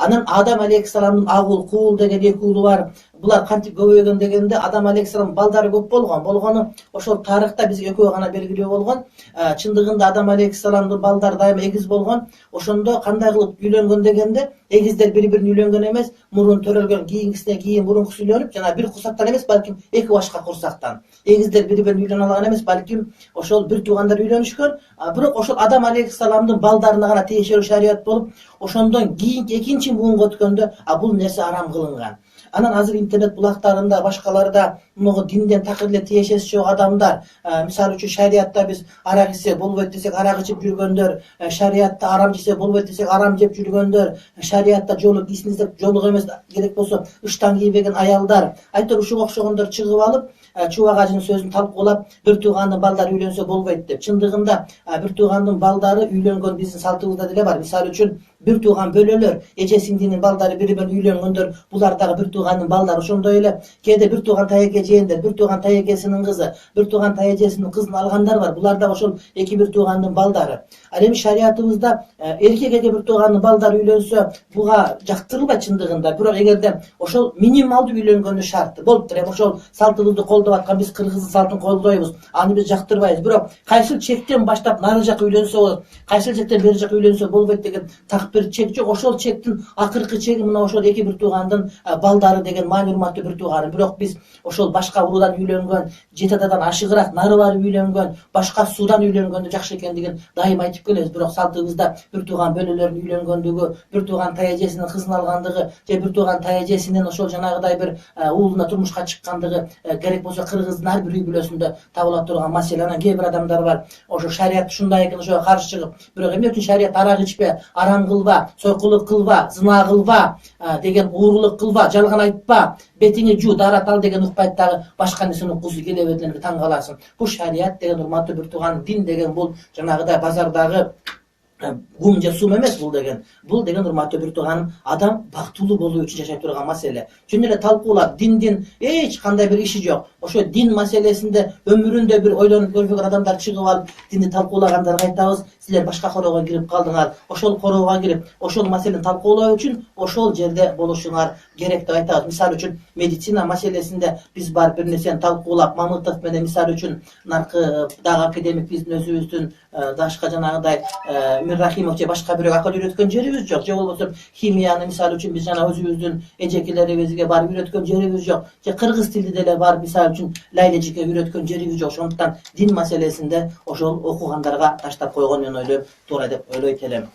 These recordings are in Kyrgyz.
Анан Адам алейхисаламдын агул, куул деген эки уулу бар. Булар кантип көбөйгөн дегенде Адам алейхисалам балдары көп болгону ошол тарыхта бизге экөө гана белгилүү болгон. Чындыгында Адам алейхисаламдын балдары дайыма эгиз болгон. Ошондо кандай кылып үйлөнгөн дегенде эгиздер бири-бирине үйлөнгөн эмес, мурун төрөлгөн кийинкисине кийин мурункусу үйлөнүп, жана бир курсактан эмес, балким эки башка курсактан. Эгиздер бири-бирине үйлөнө алган эмес, балким ошол бир туугандар үйлөнүшкөн. Бирок ошол Адам алейхисаламдын балдарына гана тиешелүү шарият болуп, ошондон кийинки экинчи буунга өткөндө бул нерсе арам кылынган. Анан азыр интернет булактарында, башкаларда муну динден такыр эле тиешеси жок адамдар, мисалы үчүн шариятта биз арак ичсе болбойт десек арак ичип жүргөндөр, шариятта арам жесе болбойт десек арам жеп жүргөндөр, шариятта жолук кийсин десек жолук эмес, керек болсо ыштан кийбеген аялдар, айтор ушуга окшогондор чыгып алып, Чубак ажынын сөзүн талкуулап, бир туугандын балдары үйлөнсө болбойт деп. Чындыгында бир туугандын балдары үйлөнгөн биздин салтыбызда деле бар. Мисалы үчүн бир тууган бөлөлөр, эже сиңдинин балдары бири-бирине үйлөнгөндөр, булар дагы бир туугандын балдары. Ошондой эле кээде бир тууган таяке жээндер, бир тууган таякесинин кызы, бир тууган таяжесинин кызын алгандар бар. Булар дагы ошол эки бир туугандын балдары. Ал эми шариятыбызда эркек эки бир туугандын балдары үйлөнсө, буга жактырылбайт чындыгында. Бирок эгерде ошол минималдуу үйлөнгөнү шарт. Болуптур, эми ошол салтыбызды колдоп аткан биз кыргыздын салтын колдойбуз. Аны биз жактырбайбыз. Бирок кайсыл чектен баштап нары жака үйлөнсө болот, кайсыл чектен бери жака үйлөнсө болбойт деген так бир чек жок. Ошол чектин акыркы чеги мына ошол эки бир туугандын балдары деген маани урматтуу бир тууганы. Бирок биз ошол башка уруудан үйлөнгөн, 7 атадан ашыгыраак нары барып үйлөнгөн, башка суудан үйлөнгөндө жакшы экендигин дайыма айтып келебиз. Бирок салтыбызда бир тууган бөлөлөрдүн үйлөнгөндүгү, бир тууган таежесинин кызын алгандыгы, же бир тууган таежесинин ошол жанагыдай бир уулуна турмушка чыккандыгы керек болсо кыргыздын ар бир үй бүлөсүндө табыла турган маселе. Анан кээ бир адамдар бар, ошо шарият ушундай экен, ошого каршы чыгып, бирок эмне үчүн шарият арак ичпе, арам кылба, сойкулук кылба, зына кылба деген, уурулук кылба, жалган айтпа, бетиңи жуу, дарат ал деген укпайт, дагы башка нерсени уккусу келе берди, таң каласың. Бул шарият деген урматтуу бир тууган, дин деген бул жанагыдай базардагы гум же сум эмес. Бул деген урматтуу бир тууганым, адам бактылуу болуу үчүн жашай турган маселе. Чын эле талкуулап, диндин эч кандай бир иши жок. Ошо дин маселесинде өмүрүндө бир ойлонуп көрбөгөн адамдар чыгып алып, динди талкуулагандарга айтабыз, силер башка короого кирип калдыңар. Ошол короого кирип, ошол маселени талкуулоо үчүн ошол жерде болушуңар керек деп айтабыз. Мисалы үчүн медицина маселесинде биз бар бир нерсени талкуулап, Мамытов менен мисалы үчүн наркы дагы академик биздин өзүбүздүн башка жанагыдай Рахимов же башка бирөө акыл үйрөткөн жерибиз жок. Же болбосо химияны мисалы үчүн биз жана өзүбүздүн эжекелерибизге барып үйрөткөн жерибиз жок. Же кыргыз тилди деле бар мисалы үчүн Лайлежике үйрөткөн жерибиз жок. Ошондуктан дин маселесинде ошол окугандарга таштап койгон мен ойлойм туура деп ойлойт элем.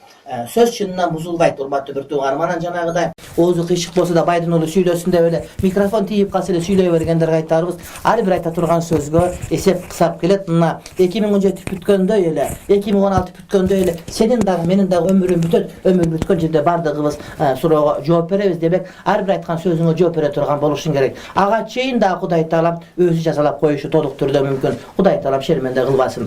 Сөз чынынан бузулбайт, урматтуу бир тууганым. Анан жанагыдай оозу кыйшык болсо да байдын уулу сүйлөсүн деп эле микрофон тийип калса эле сүйлөй бергендерге айтарбыз. Ар бир айта турган сөзгө эсеп кысап келет. Мына 2017 бүткөндөй эле, 2016 бүткөндөй эле сенин дагы менин дагы өмүрүм бүтөт. Өмүр бүткөн жерде бардыгыбыз суроого жооп беребиз. Демек ар бир айткан сөзүңө жооп бере турган болушуң керек. Ага чейин дагы Кудай Таалам өзү жазалап коюшу толук түрдө мүмкүн. Кудай Таалам шерменде кылбасын.